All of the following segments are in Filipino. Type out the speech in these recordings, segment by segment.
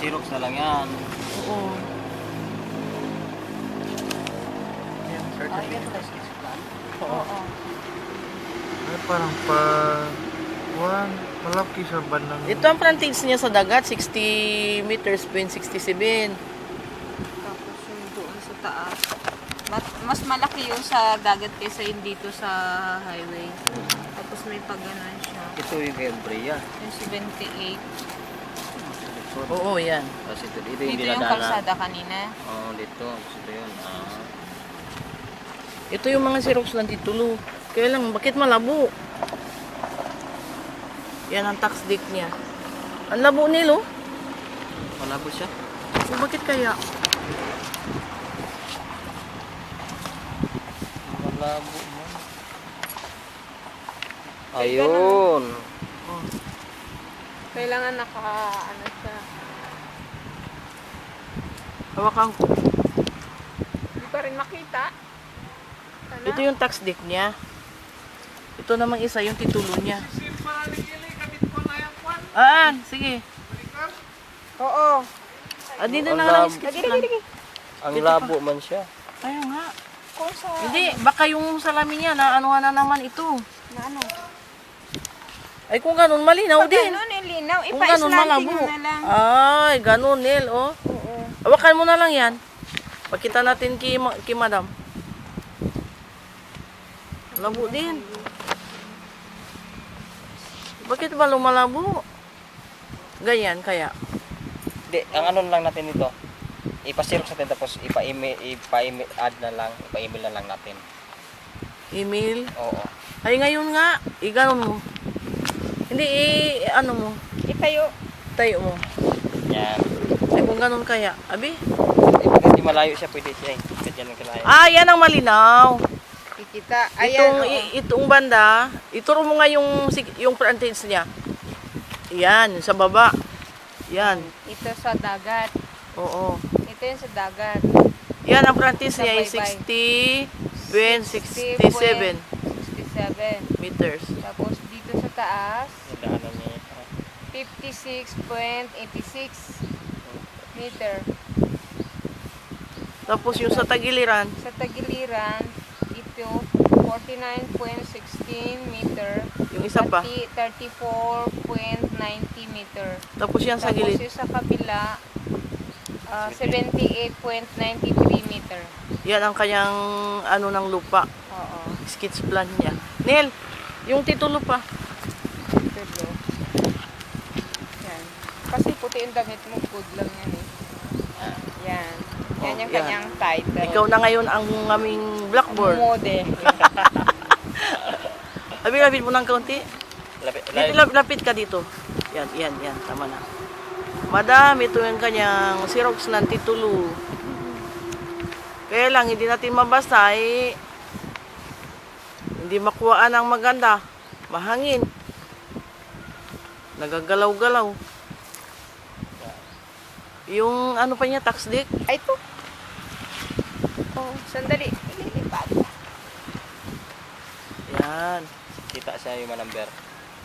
Xerox na lang yan. Oo. Yan, certificate. Oo. Ay, parang pa... Wan, malaki sa bandang... Ito ang frontage niya sa dagat, 60 meters, 67. Tapos yung doon sa taas. Mas malaki yung sa dagat kaysa yung dito sa highway. Tapos may pag-ganon siya. Ito yung kay Brea. Yung 78. Oo, yan. Tapos ito yung Dito yung dinadaanan. kalsada kanina. Oo, dito. Tapos ito yun. Ito yung mga Xerox lang titulo. Kaya lang, bakit malabo? Yan ang tax deck niya. Ang labo nilo. Malabo siya. So, bakit kaya? Malabo mo. Ayun. Oh. Kailangan ano siya. Hawakan ko. Hindi pa rin makita. Sana? Ito yung tax deck niya. Ito namang isa yung titulo niya. Sige. Oo. Dito Ang na lang labo. sketch plan. Ang Dito labo man siya. Kaya nga. Kung sa... Hindi, baka yung salamin niya na anuhan na naman ito. Na ano? Ay, kung ganun, malinaw Pag din. ganun, ilinaw. Kung ganun, Ipa-slanting malabo. mo na lang. Ay, ganun, Nel, oh. Oo. Hawakan mo na lang yan. Pakita natin kay madam. Labo din. Bakit ba lumalabo? Ganyan, kaya. Hindi, ang ano lang natin ito. Ipa-Xerox natin tapos ipa-email add na lang. Ipa-email na lang natin. Email. Oo. Ay, ngayon nga. Iganon mo. Hindi, ano mo. Itayo. Tayo mo. Yan. Ay, kung ganun kaya. Abi? Hindi malayo siya, pwede siya eh. Ganyan lang kalayo. Yan ang malinaw. Kikita. Ayan. Itong banda, ituro mo nga yung frontage niya. Yan, sa baba. Yan. Ito sa dagat. Oo. Ito yung sa dagat. Yan ang frontage niya ay Sabay-bay. 67 67. meters. Tapos dito sa taas, Yung daanan niya. 56.86 meter. Tapos yung sa tagiliran, Sa tagiliran, ito 49.16 meter. yung isa pa. 34.90 meter. Tapos yan sa Tapos gilid. yung sa kabila, 78.93 meter. Yan ang kanyang ano ng lupa. Oo. Sketch plan niya. Nel, yung titulo pa. Pero, yan. Kasi puti yung damit mo, good lang yan eh. Yan. Yan yung yan. kanyang title. Ikaw na ngayon ang aming blackboard. Mode. Lapit mo ng kaunti. Lapit. Lapit ka dito. Yan. Tama na. Madam, ito yung kanyang Xerox ng titulo. Kaya lang, hindi natin mabasa hindi makuhaan ng maganda. Mahangin. Nagagalaw-galaw. Yung ano pa niya, tax deck. Ay, ito. Oh, sandali. Ililipat. Yan. Kita siya yung number.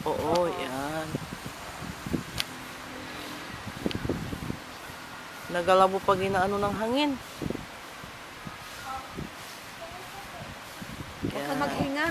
Oo, yan. Nagalabo pag inaano ng hangin. Baka maghinga.